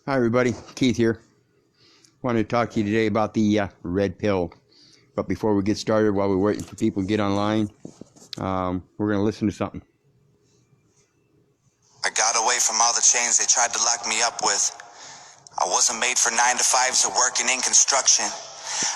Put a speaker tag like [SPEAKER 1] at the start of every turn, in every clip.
[SPEAKER 1] Hi everybody, Keith here. Wanted to talk to you today about the red pill. But before we get started, while we're waiting for people to get online, we're going to listen to something.
[SPEAKER 2] I got away from all the chains they tried to lock me up with. I wasn't made for 9 to 5s or working in construction.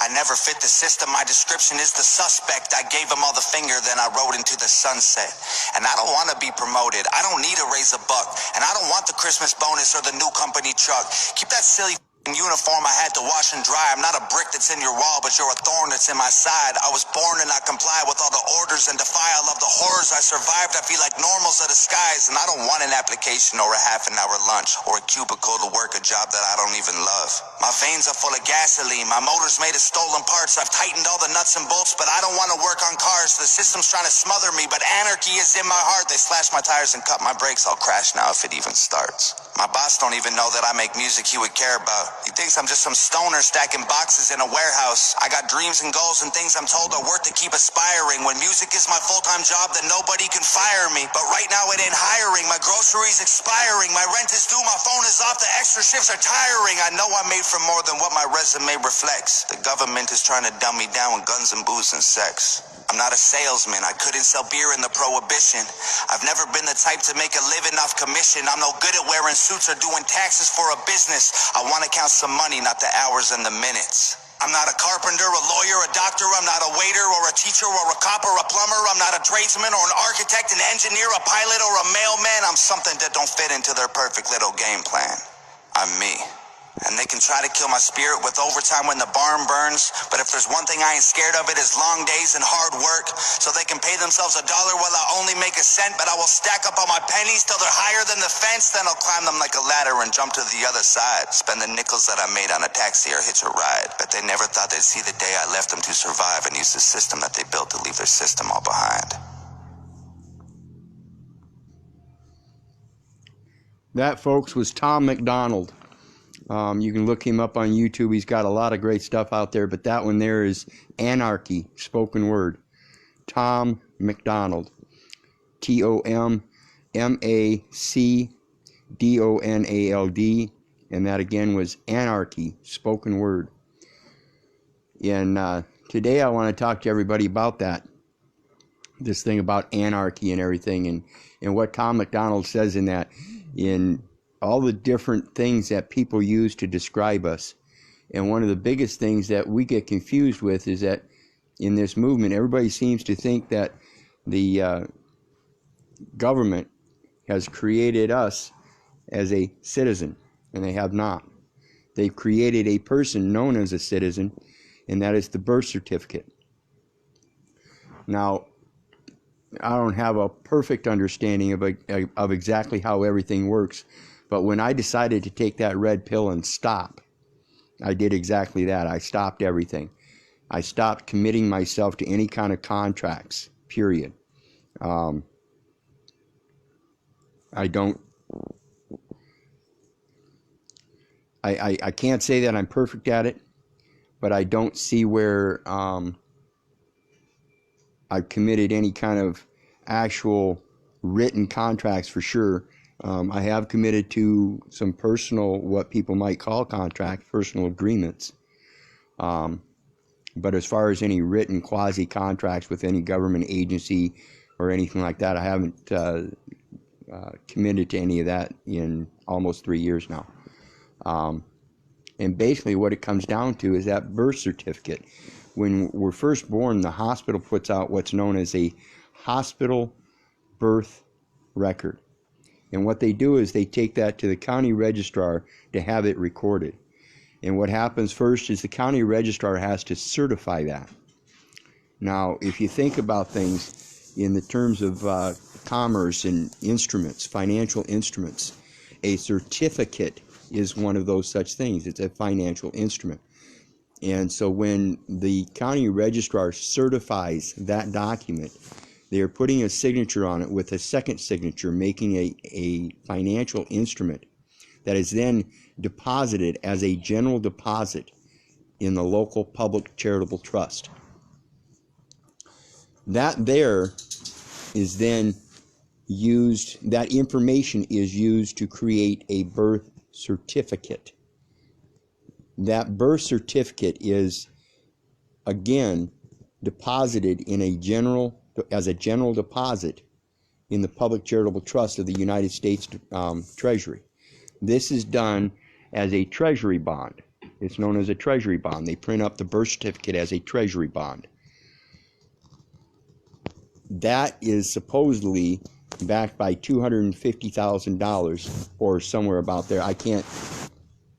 [SPEAKER 2] I never fit the system. My description is the suspect. I gave him all the finger, then I rode into the sunset. And I don't want to be promoted. I don't need to raise a buck. And I don't want the Christmas bonus or the new company truck. Keep that silly uniform I had to wash and dry. I'm not a brick that's in your wall, but you're a thorn that's in my side. I was born to not comply with all the orders and defy all of the horrors I survived. I feel like normal's a disguise, and I don't want an application or a half-an-hour lunch or a cubicle to work a job that I don't even love. My veins are full of gasoline. My motor's made of stolen parts. I've tightened all the nuts and bolts, but I don't want to work on cars. The system's trying to smother me, but anarchy is in my heart. They slash my tires and cut my brakes. I'll crash now if it even starts. My boss don't even know that I make music he would care about. He thinks I'm just some stoner stacking boxes in a warehouse. I got dreams and goals and things I'm told are worth to keep aspiring. When music is my full-time job, then nobody can fire me. But right now it ain't hiring. My groceries expiring. My rent is due. My phone is off. The extra shifts are tiring. I know I'm made for more than what my resume reflects. The government is trying to dumb me down with guns and booze and sex. I'm not a salesman. I couldn't sell beer in the prohibition. I've never been the type to make a living off commission. I'm no good at wearing suits or doing taxes for a business. I want to count some money, not the hours and the minutes. I'm not a carpenter, a lawyer, a doctor. I'm not a waiter or a teacher or a cop or a plumber. I'm not a tradesman or an architect, an engineer, a pilot or a mailman. I'm something that don't fit into their perfect little game plan. I'm me. And they can try to kill my spirit with overtime when the barn burns. But if there's one thing I ain't scared of, it is long days and hard work. So they can pay themselves $1 while I only make a cent. But I will stack up all my pennies till they're higher than the fence. Then I'll climb them like a ladder and jump to the other side. Spend the nickels that I made on a taxi or hitch a ride. But they never thought they'd see the day I left them to survive and use the system that they built to leave their system all behind.
[SPEAKER 1] That, folks, was Tom MacDonald. You can look him up on YouTube. He's got a lot of great stuff out there, but that one there is Anarchy, spoken word. Tom MacDonald. TOMMACDONALD. And that again was Anarchy, spoken word. And today I want to talk to everybody about that. This thing about anarchy and everything, and what Tom MacDonald says in that, in all the different things that people use to describe us. And one of the biggest things that we get confused with is that in this movement, everybody seems to think that the government has created us as a citizen, and they have not. They've created a person known as a citizen, and that is the birth certificate. Now, I don't have a perfect understanding of exactly how everything works, but when I decided to take that red pill and stop, I did exactly that. I stopped everything. I stopped committing myself to any kind of contracts, period. I can't say that I'm perfect at it, but I don't see where I've committed any kind of actual written contracts for sure. I have committed to some personal, what people might call contracts, personal agreements. But as far as any written quasi-contracts with any government agency or anything like that, I haven't committed to any of that in almost 3 years now. And basically what it comes down to is that birth certificate. When we're first born, the hospital puts out what's known as a hospital birth record. And what they do is they take that to the county registrar to have it recorded. And what happens first is the county registrar has to certify that. Now, if you think about things in the terms of commerce and instruments, financial instruments, a certificate is one of those such things. It's a financial instrument. And so when the county registrar certifies that document, they are putting a signature on it with a second signature, making a financial instrument that is then deposited as a general deposit in the local public charitable trust. That there is then that information is used to create a birth certificate. That birth certificate is, again, deposited in as a general deposit in the Public Charitable Trust of the United States Treasury. This is done as a treasury bond. It's known as a treasury bond. They print up the birth certificate as a treasury bond. That is supposedly backed by $250,000 or somewhere about there. I can't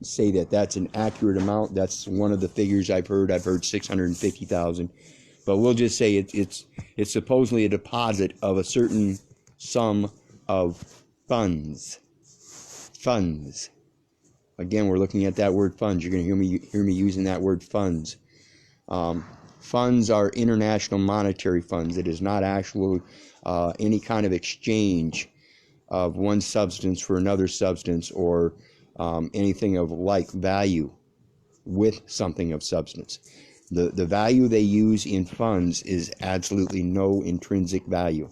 [SPEAKER 1] say that that's an accurate amount. That's one of the figures I've heard. I've heard 650,000, but we'll just say it's supposedly a deposit of a certain sum of funds. Funds. Again, we're looking at that word funds. You're going to hear me using that word funds. Funds are international monetary funds. It is not actual any kind of exchange of one substance for another substance, or anything of like value with something of substance. The value they use in funds is absolutely no intrinsic value.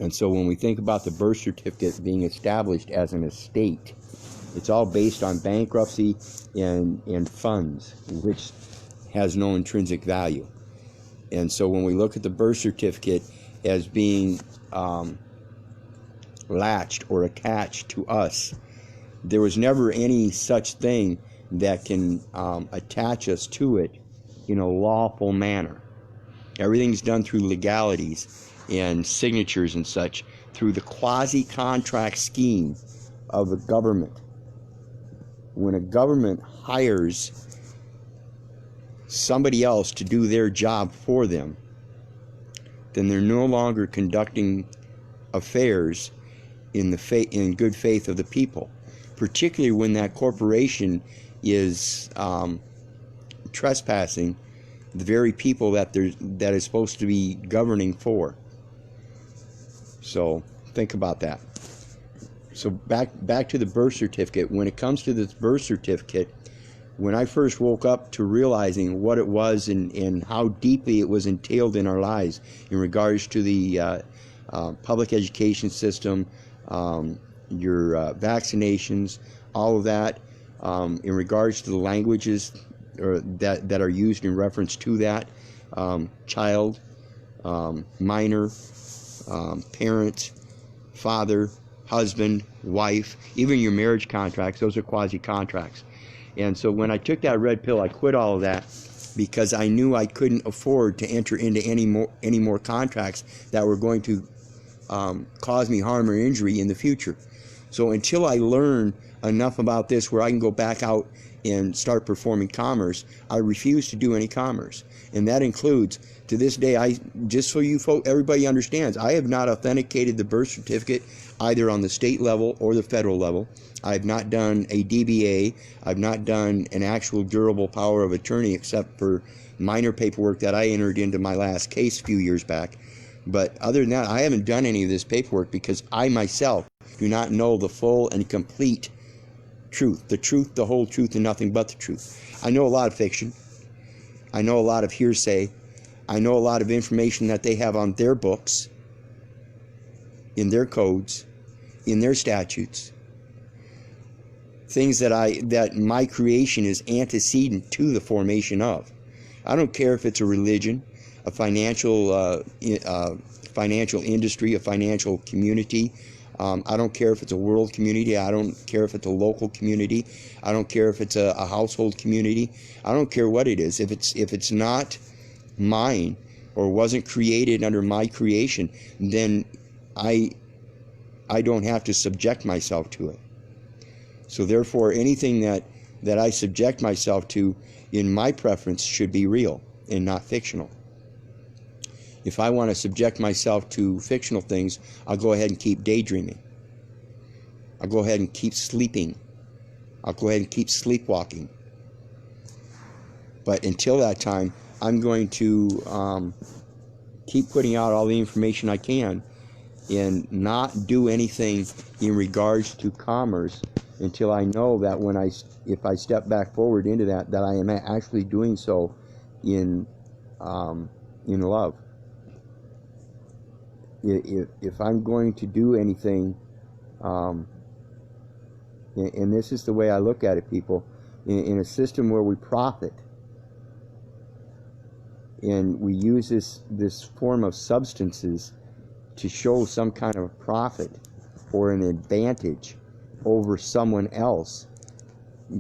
[SPEAKER 1] And so when we think about the birth certificate being established as an estate, it's all based on bankruptcy and funds, which has no intrinsic value. And so when we look at the birth certificate as being latched or attached to us, there was never any such thing that can attach us to it in a lawful manner. Everything's done through legalities and signatures and such, through the quasi-contract scheme of the government. When a government hires somebody else to do their job for them, then they're no longer conducting affairs in good faith of the people, particularly when that corporation is trespassing the very people that is supposed to be governing for. So think about that. So back to the birth certificate. When it comes to this birth certificate, when I first woke up to realizing what it was and how deeply it was entailed in our lives in regards to the public education system, your vaccinations, all of that, in regards to the languages that are used in reference to that, child, minor, parent, father, husband, wife, even your marriage contracts, those are quasi-contracts. And so when I took that red pill, I quit all of that because I knew I couldn't afford to enter into any more contracts that were going to cause me harm or injury in the future. So until I learn enough about this where I can go back out and start performing commerce, I refuse to do any commerce. And that includes, to this day, just so you folks, everybody understands, I have not authenticated the birth certificate either on the state level or the federal level. I've not done a DBA. I've not done an actual durable power of attorney, except for minor paperwork that I entered into my last case a few years back. But other than that, I haven't done any of this paperwork because I myself do not know the full and complete truth, the whole truth, and nothing but the truth. I know a lot of fiction. I know a lot of hearsay. I know a lot of information that they have on their books, in their codes, in their statutes. Things that my creation is antecedent to the formation of. I don't care if it's a religion, a financial industry, a financial community. I don't care if it's a world community. I don't care if it's a local community. I don't care if it's a household community. I don't care what it is. If it's not mine or wasn't created under my creation, then I don't have to subject myself to it. So therefore, anything that I subject myself to in my preference should be real and not fictional. If I want to subject myself to fictional things, I'll go ahead and keep daydreaming. I'll go ahead and keep sleeping. I'll go ahead and keep sleepwalking. But until that time, I'm going to keep putting out all the information I can and not do anything in regards to commerce until I know that if I step back forward into that I am actually doing so in love. if I'm going to do anything, and this is the way I look at it, people, in a system where we profit and we use this form of substances to show some kind of profit or an advantage over someone else,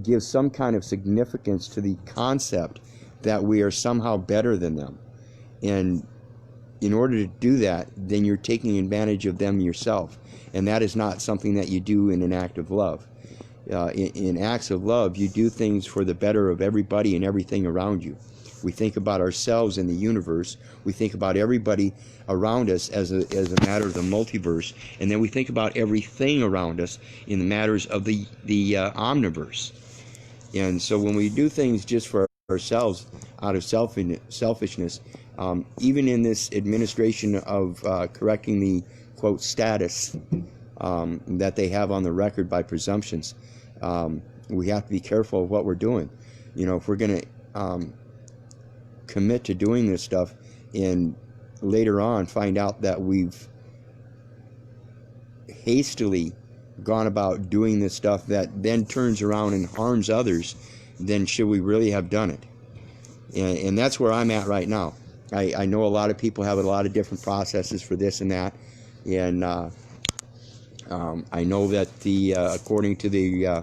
[SPEAKER 1] give some kind of significance to the concept that we are somehow better than them. And in order to do that, then you're taking advantage of them yourself. And that is not something that you do in an act of love. In acts of love, you do things for the better of everybody and everything around you. We think about ourselves in the universe. We think about everybody around us as a matter of the multiverse. And then we think about everything around us in the matters of the omniverse. And so when we do things just for ourselves out of selfishness, even in this administration of correcting the, quote, status that they have on the record by presumptions, we have to be careful of what we're doing. You know, if we're going to commit to doing this stuff and later on find out that we've hastily gone about doing this stuff that then turns around and harms others, then should we really have done it? And that's where I'm at right now. I know a lot of people have a lot of different processes for this and that, and I know that according to the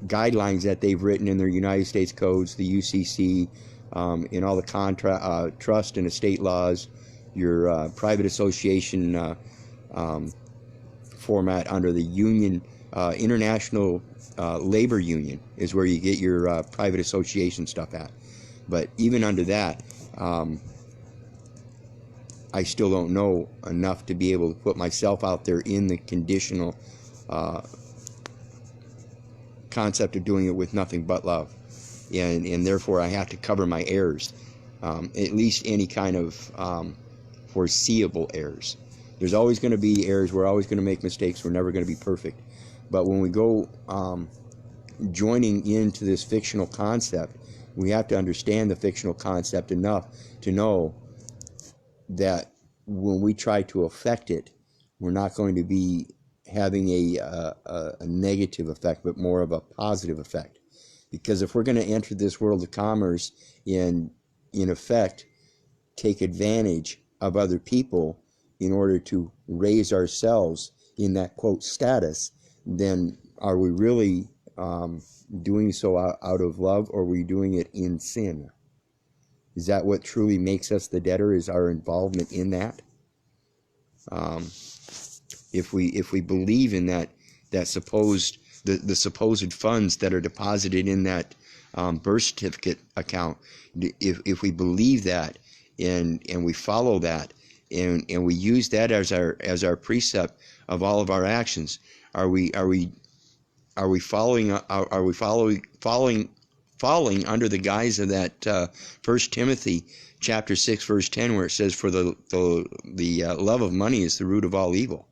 [SPEAKER 1] guidelines that they've written in their United States codes, the UCC, in all the trust and estate laws, your private association format under the union, International Labor Union is where you get your private association stuff at. But even under that, I still don't know enough to be able to put myself out there in the conditional concept of doing it with nothing but love. And therefore I have to cover my errors, at least any kind of foreseeable errors. There's always going to be errors. We're always going to make mistakes. We're never going to be perfect. But when we go joining into this fictional concept, we have to understand the fictional concept enough to know that when we try to affect it, we're not going to be having a negative effect, but more of a positive effect. Because if we're going to enter this world of commerce and, in effect, take advantage of other people in order to raise ourselves in that, quote, status, then are we really doing so out of love, or are we doing it in sin? Is that what truly makes us the debtor, is our involvement in that? If we believe in that supposed the supposed funds that are deposited in that birth certificate account, if we believe that and we follow that and we use that as our precept of all of our actions, are we falling under the guise of that 1 Timothy chapter 6 verse 10, where it says, for the love of money is the root of all evil?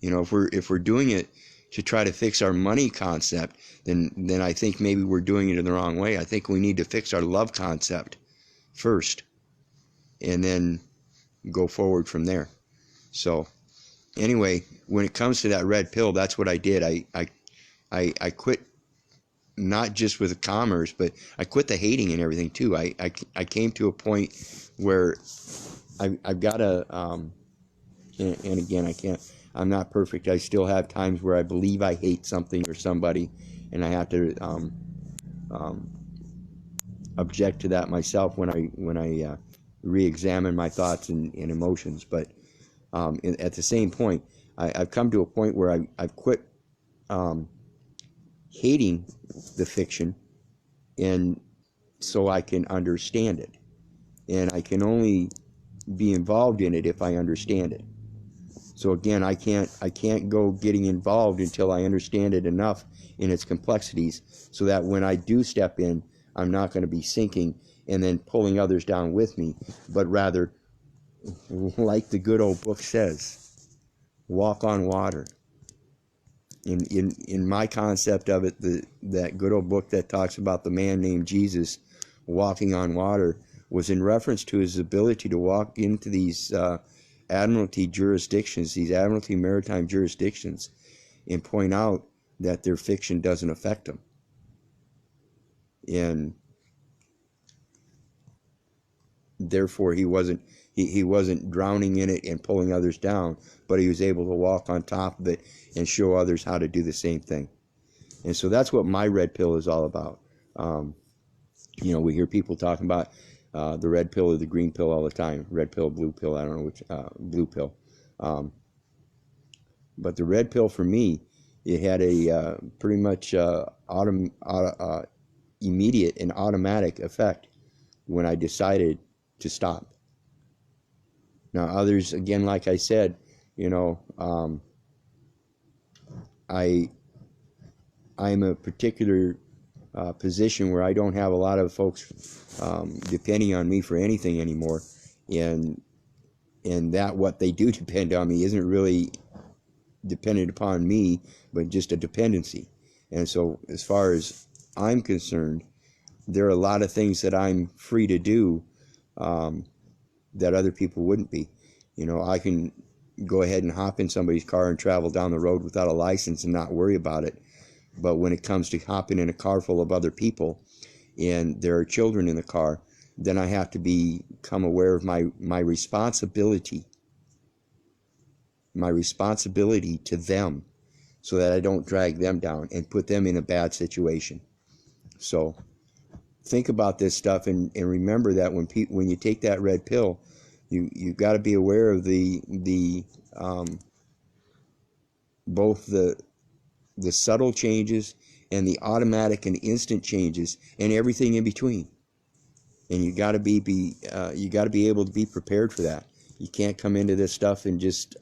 [SPEAKER 1] You know, if we're doing it to try to fix our money concept, then I think maybe we're doing it in the wrong way. I think we need to fix our love concept first and then go forward from there. So anyway, when it comes to that red pill, that's what I did. I quit, not just with the commerce, but I quit the hating and everything too. I came to a point where I've got to, and again, I'm not perfect. I still have times where I believe I hate something or somebody, and I have to object to that myself when I re-examine my thoughts and emotions. But at the same point, I've come to a point where I've quit hating the fiction, and so I can understand it, and I can only be involved in it if I understand it. So again, I can't go getting involved until I understand it enough in its complexities, so that when I do step in, I'm not going to be sinking and then pulling others down with me, but rather, like the good old book says, walk on water. In my concept of it, that good old book that talks about the man named Jesus walking on water was in reference to his ability to walk into these admiralty jurisdictions, these admiralty maritime jurisdictions, and point out that their fiction doesn't affect them. And therefore he wasn't drowning in it and pulling others down, but he was able to walk on top of it and show others how to do the same thing. And so that's what my red pill is all about. You know, we hear people talking about the red pill or the green pill all the time. Red pill, blue pill, I don't know which, blue pill. But the red pill for me, it had a pretty much immediate and automatic effect when I decided to stop. Now others, again, like I said, you know, I'm a particular position where I don't have a lot of folks depending on me for anything anymore, and that what they do depend on me isn't really dependent upon me, but just a dependency. And so as far as I'm concerned, there are a lot of things that I'm free to do that other people wouldn't be. You know, I can go ahead and hop in somebody's car and travel down the road without a license and not worry about it. But when it comes to hopping in a car full of other people and there are children in the car, then I have to become aware of my responsibility to them, so that I don't drag them down and put them in a bad situation. So think about this stuff, and remember that when you take that red pill, you've got to be aware of both the subtle changes and the automatic and instant changes and everything in between. And you got to be able to be prepared for that. You can't come into this stuff and just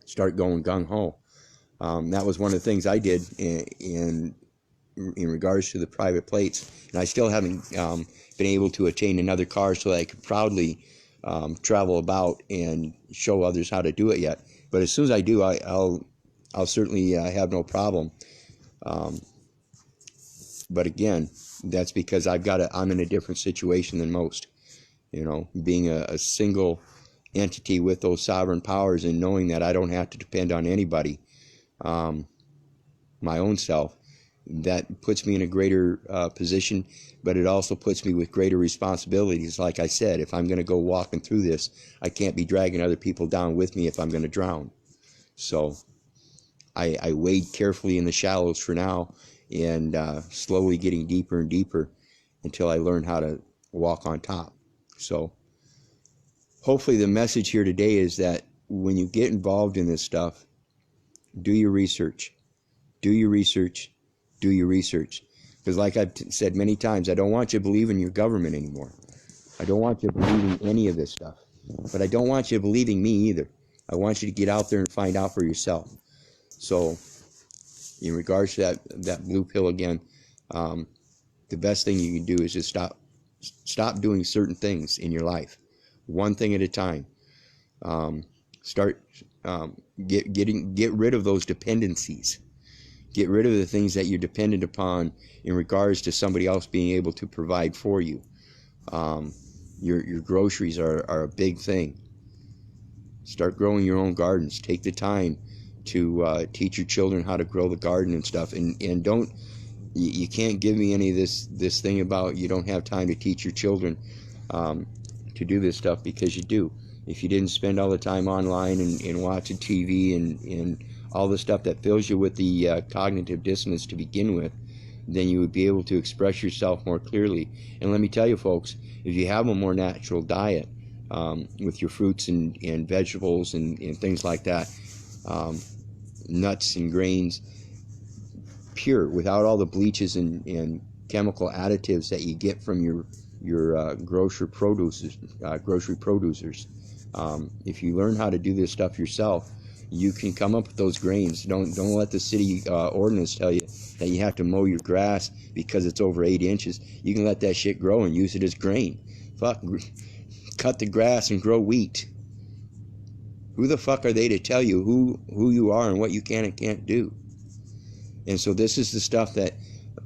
[SPEAKER 1] start going gung-ho. That was one of the things I did in regards to the private plates, and I still haven't been able to attain another car so that I could proudly travel about and show others how to do it yet. But as soon as I do, I'll certainly have no problem. But again, that's because I'm in a different situation than most. You know, being a single entity with those sovereign powers and knowing that I don't have to depend on anybody, my own self, that puts me in a greater position, but it also puts me with greater responsibilities. Like I said, if I'm going to go walking through this, I can't be dragging other people down with me if I'm going to drown. So I wade carefully in the shallows for now, and slowly getting deeper and deeper until I learn how to walk on top. So hopefully the message here today is that when you get involved in this stuff, do your research. Do your research. Do your research. Because like I've said many times, I don't want you to believe in your government anymore. I don't want you to believe in any of this stuff. But I don't want you believing me either. I want you to get out there and find out for yourself. So in regards to that blue pill again, the best thing you can do is just stop doing certain things in your life, one thing at a time. Get rid of those dependencies. Get rid of the things that you're dependent upon in regards to somebody else being able to provide for you. Your groceries are a big thing. Start growing your own gardens. Take the time to teach your children how to grow the garden and stuff. And don't, you can't give me any of this thing about you don't have time to teach your children to do this stuff, because you do. If you didn't spend all the time online and watching TV and all the stuff that fills you with the cognitive dissonance to begin with, then you would be able to express yourself more clearly. And let me tell you, folks, if you have a more natural diet with your fruits and vegetables and things like that, nuts and grains, pure, without all the bleaches and chemical additives that you get from your grocery producers. If you learn how to do this stuff yourself, you can come up with those grains. Don't let the city ordinance tell you that you have to mow your grass because it's over 8 inches. You can let that shit grow and use it as grain. Fuck, cut the grass and grow wheat. Who the fuck are they to tell you who you are and what you can and can't do? And so this is the stuff that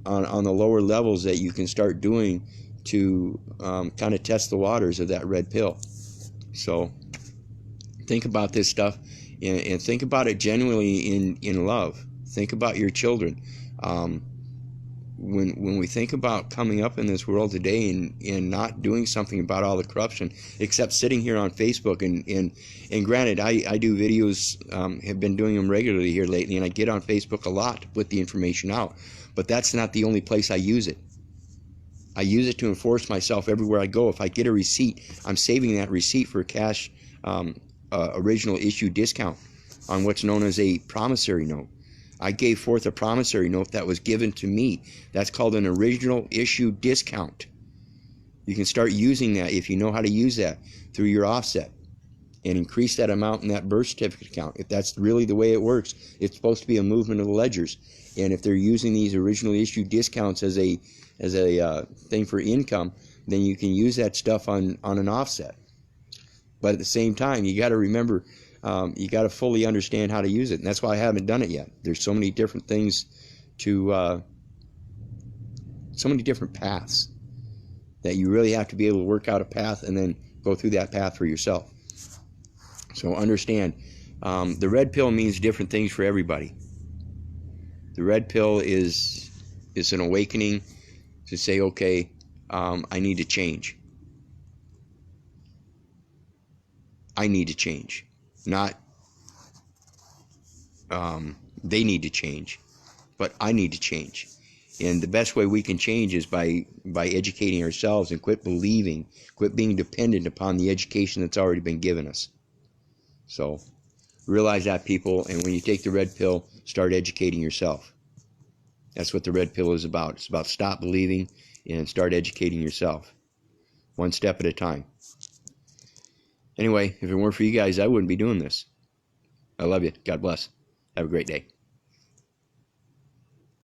[SPEAKER 1] on the lower levels that you can start doing to kind of test the waters of that red pill. So think about this stuff, and think about it genuinely in love. Think about your children. When we think about coming up in this world today and not doing something about all the corruption, except sitting here on Facebook, and granted, I do videos, have been doing them regularly here lately, and I get on Facebook a lot to put the information out, but that's not the only place I use it. I use it to enforce myself everywhere I go. If I get a receipt, I'm saving that receipt for a cash original issue discount on what's known as a promissory note. I gave forth a promissory note that was given to me. That's called an original issue discount. You can start using that if you know how to use that through your offset, and increase that amount in that birth certificate account. If that's really the way it works, it's supposed to be a movement of the ledgers. And if they're using these original issue discounts as a thing for income, then you can use that stuff on an offset. But at the same time, you got to remember, you got to fully understand how to use it, and that's why I haven't done it yet. There's so many different things so many different paths that you really have to be able to work out a path and then go through that path for yourself. So understand, the red pill means different things for everybody. The red pill is an awakening to say, okay, I need to change. I need to change. Not they need to change, but I need to change. And the best way we can change is by educating ourselves and quit being dependent upon the education that's already been given us. So realize that, people, and when you take the red pill, start educating yourself. That's what the red pill is about. It's about stop believing and start educating yourself, one step at a time. Anyway, if it weren't for you guys, I wouldn't be doing this. I love you. God bless. Have a great day.